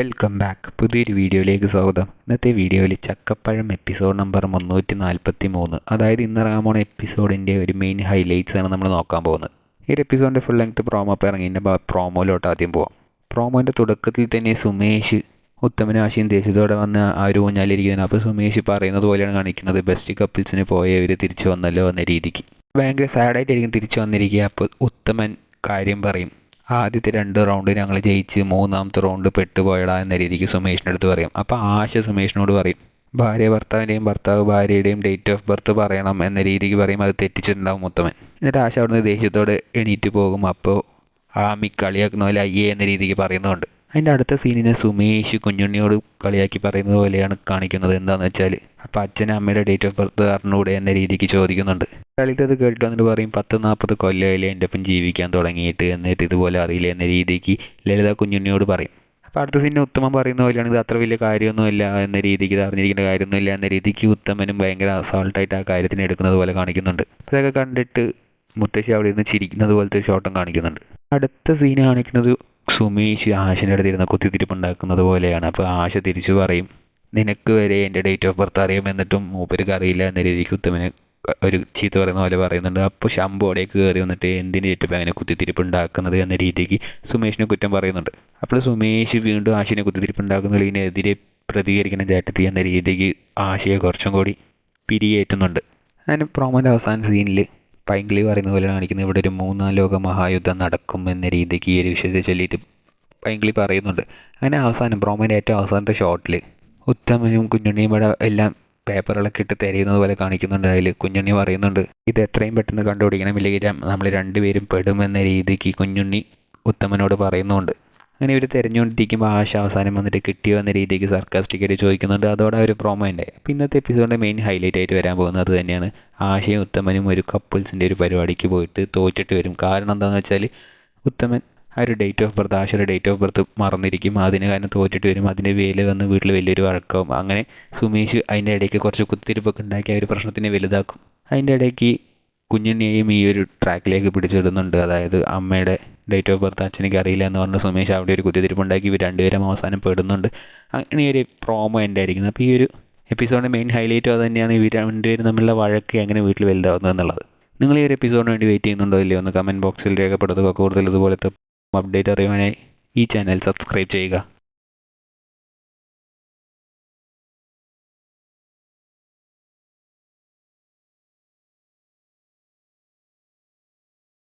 Welcome back. പുതിയൊരു വീഡിയോയിലേക്ക് സ്വാഗതം. ഇന്നത്തെ വീഡിയോയിൽ ചക്കപ്പഴം എപ്പിസോഡ് നമ്പർ 343, അതായത് ഇന്നിറങ്ങാൻ പോണ എപ്പിസോഡിൻ്റെ ഒരു മെയിൻ ഹൈലൈറ്റ്സ് ആണ് നമ്മൾ നോക്കാൻ പോകുന്നത്. ഈ ഒരു എപ്പിസോഡിൻ്റെ ഫുൾ ലെങ്ത് പ്രോമോ ഇപ്പോൾ ഇറങ്ങിൻ്റെ പ്രോമോയിലോട്ട് ആദ്യം പോവാം. പ്രോമോൻ്റെ തുടക്കത്തിൽ തന്നെ സുമേഷ് ഉത്തമനും ആശയും ദേഷ്യത്തോടെ വന്ന് ആ ഒരു ഊഞ്ഞാലിരിക്കുന്നത്. അപ്പോൾ സുമേഷ് പറയുന്നത് പോലെയാണ് കാണിക്കുന്നത്, ബെസ്റ്റ് കപ്പിൾസിന് പോയവർ തിരിച്ചു വന്നല്ലോ എന്ന രീതിക്ക്. ഭയങ്കര സാഡായിട്ടായിരിക്കും തിരിച്ചു വന്നിരിക്കുക. അപ്പോൾ ഉത്തമൻ കാര്യം പറയും, ആദ്യത്തെ 2 റൗണ്ട് ഞങ്ങൾ ജയിച്ച് 3ാമത്തെ റൗണ്ട് പെട്ടുപോയടാ എന്ന രീതിക്ക് സുമേഷിൻ്റെ അടുത്ത് പറയും. അപ്പോൾ ആശ സുമേഷിനോട് പറയും, ഭാര്യ ഭർത്താവിൻ്റെയും ഭർത്താവ് ഭാര്യയുടെയും ഡേറ്റ് ഓഫ് ബർത്ത് പറയണം എന്ന രീതിക്ക് പറയും. അത് തെറ്റിച്ചിട്ടുണ്ടാവും ഉത്തമൻ. എന്നിട്ട് ആശ അവിടുന്ന് ദേഷ്യത്തോടെ എണീറ്റ് പോകും. അപ്പോൾ ആമി കളിയാക്കുന്ന പോലെ അയ്യേ എന്ന രീതിക്ക് പറയുന്നുണ്ട്. അതിൻ്റെ അടുത്ത സീനിനെ സുമേഷ് കുഞ്ഞുണ്ണിയോട് കളിയാക്കി പറയുന്നത് പോലെയാണ് കാണിക്കുന്നത്. എന്താണെന്ന് വെച്ചാൽ, അപ്പോൾ അച്ഛനും അമ്മയുടെ ഡേറ്റ് ഓഫ് ബർത്ത് അറിഞ്ഞൂടെ എന്ന രീതിക്ക് ചോദിക്കുന്നുണ്ട്. കളിത്തത് കേട്ടിട്ട് വന്നിട്ട് പറയും, 10-40 കൊല്ലമായില്ലേ എൻ്റെ ഒപ്പം ജീവിക്കാൻ തുടങ്ങിയിട്ട്, എന്നിട്ട് ഇതുപോലെ അറിയില്ല എന്ന രീതിക്ക് ലളിത കുഞ്ഞുണ്ണിയോട് പറയും. അപ്പോൾ അടുത്ത സീനിന് ഉത്തമൻ പറയുന്ന പോലെയാണ്, ഇത് അത്ര വലിയ കാര്യമൊന്നുമില്ല എന്ന രീതിക്ക്, ഇത് അറിഞ്ഞിരിക്കേണ്ട കാര്യമൊന്നുമില്ല എന്ന രീതിക്ക് ഉത്തമനും ഭയങ്കര അസാൾട്ടായിട്ട് ആ കാര്യത്തിന് എടുക്കുന്നത് പോലെ കാണിക്കുന്നുണ്ട്. അതൊക്കെ കണ്ടിട്ട് മുത്തശ്ശി അവിടെ ഇരുന്ന് ചിരിക്കുന്നത് പോലത്തെ ഷോട്ടും കാണിക്കുന്നുണ്ട്. അടുത്ത സീന് കാണിക്കുന്നത് സുമേഷ് ആശൻ്റെ അടുത്ത് ഇരുന്ന് കുത്തിത്തിരിപ്പുണ്ടാക്കുന്നത് പോലെയാണ്. അപ്പോൾ ആശ തിരിച്ചു പറയും, നിനക്ക് വരെ എൻ്റെ ഡേറ്റ് ഓഫ് ബർത്ത് അറിയാം, എന്നിട്ടും മൂപ്പർക്ക് അറിയില്ല എന്ന രീതിക്ക് ഉത്തമന് ഒരു ചീത്ത പറയുന്ന പോലെ പറയുന്നുണ്ട്. അപ്പോൾ ശംഭു അവിടേക്ക് കയറി വന്നിട്ട് എന്തിന് ഏറ്റവും അങ്ങനെ കുത്തിത്തിരിപ്പുണ്ടാക്കുന്നത് എന്ന രീതിക്ക് സുമേഷിനെ കുറ്റം പറയുന്നുണ്ട്. അപ്പോൾ സുമേഷ് വീണ്ടും ആശയെ കുത്തിത്തിരിപ്പുണ്ടാക്കുന്നതിനെതിരെ പ്രതികരിക്കണം ചേട്ടത്തി എന്ന രീതിക്ക് ആശയെ കുറച്ചും കൂടി പിരിയേറ്റുന്നുണ്ട്. അതിന് പ്രോമോൻ്റെ അവസാന സീനിൽ പൈങ്കിളി പറയുന്ന പോലെ കാണിക്കുന്നത്, ഇവിടെ ഒരു 3-ാം ലോക മഹായുദ്ധം നടക്കും എന്ന രീതിക്ക് ഈ ഒരു വിഷയത്തെ ചൊല്ലിയിട്ട് പൈങ്കിളി പറയുന്നുണ്ട്. അങ്ങനെ അവസാനം പ്രോമോൻ്റെ ഏറ്റവും അവസാനത്തെ ഷോട്ടിൽ ഉത്തമനും കുഞ്ഞുണ്ണിയും ഇവിടെ എല്ലാം പേപ്പറുകളൊക്കെ ഇട്ട് തിരയുന്നത് പോലെ കാണിക്കുന്നുണ്ട്. അതിൽ കുഞ്ഞുണ്ണി പറയുന്നുണ്ട്, ഇത് എത്രയും പെട്ടെന്ന് കണ്ടുപിടിക്കണം, ഇല്ലെങ്കിൽ നമ്മൾ 2 പേരും പെടുമെന്ന രീതിക്ക് കുഞ്ഞുണ്ണി ഉത്തമനോട് പറയുന്നുണ്ട്. അങ്ങനെ ഇവർ തിരഞ്ഞുകൊണ്ടിരിക്കുമ്പോൾ ആശ അവസാനം വന്നിട്ട് കിട്ടിയോ എന്ന രീതിക്ക് സർക്കാസ്റ്റിക്കായിട്ട് ചോദിക്കുന്നുണ്ട്. അതോടെ ഒരു പ്രോമോ ഉണ്ട്. അപ്പോൾ ഇന്നത്തെ എപ്പിസോഡിൻ്റെ മെയിൻ ഹൈലൈറ്റ് ആയിട്ട് വരാൻ പോകുന്നത് അത് തന്നെയാണ്. ആശയും ഉത്തമനും ഒരു കപ്പിൾസിൻ്റെ ഒരു പരിപാടിക്ക് പോയിട്ട് തോറ്റിട്ട് വരും. കാരണം എന്താണെന്ന് വെച്ചാൽ, ഉത്തമൻ ആ ഒരു ഡേറ്റ് ഓഫ് ബർത്ത്, ആശയുടെ ഡേറ്റ് ഓഫ് ബർത്ത് മറന്നിരിക്കും. അതിന് കാരണം തോറ്റിട്ട് വരും. അതിൻ്റെ വേല വന്ന് വീട്ടിൽ വലിയൊരു വഴക്കാവും. അങ്ങനെ സുമേഷ് അതിൻ്റെ ഇടയ്ക്ക് കുറച്ച് കുത്തിരിപ്പൊക്കെ ഉണ്ടാക്കി ആ ഒരു പ്രശ്നത്തിനെ വലുതാക്കും. അതിൻ്റെ ഇടയ്ക്ക് കുഞ്ഞുണ്ണിയെയും ഈ ഒരു ട്രാക്കിലേക്ക് പിടിച്ചിടുന്നുണ്ട്. അതായത് അമ്മയുടെ ഡേറ്റ് ഓഫ് ബർത്ത് അച്ഛനക്ക് അറിയില്ല എന്ന് പറഞ്ഞ് സുമേഷ് അവിടെ ഒരു കുത്തിരിപ്പുണ്ടാക്കി ഇവർ 2 പേരും അവസാനം പെടുന്നുണ്ട്. അങ്ങനെ ഒരു പ്രോമോ എൻ്റെ ആയിരിക്കുന്നത്. അപ്പോൾ ഈ ഒരു എപ്പിസോഡിൻ്റെ മെയിൻ ഹൈലൈറ്റും അത് തന്നെയാണ്, ഇവർ 2 പേരും തമ്മിലുള്ള വഴക്ക് എങ്ങനെ വീട്ടിൽ വലുതാവുന്നത് എന്നുള്ളത്. നിങ്ങൾ ഈ ഒരു എപ്പിസോഡിന് വേണ്ടി വെയിറ്റ് ചെയ്യുന്നുണ്ടോ ഇല്ലയോ ഒന്ന് കമൻറ്റ് ബോക്സിൽ രേഖപ്പെടുത്തുക. കൂടുതൽ ഇതുപോലത്തെ അപ്ഡേറ്റ് അറിയുവാനായി ഈ ചാനൽ സബ്സ്ക്രൈബ് ചെയ്യുക.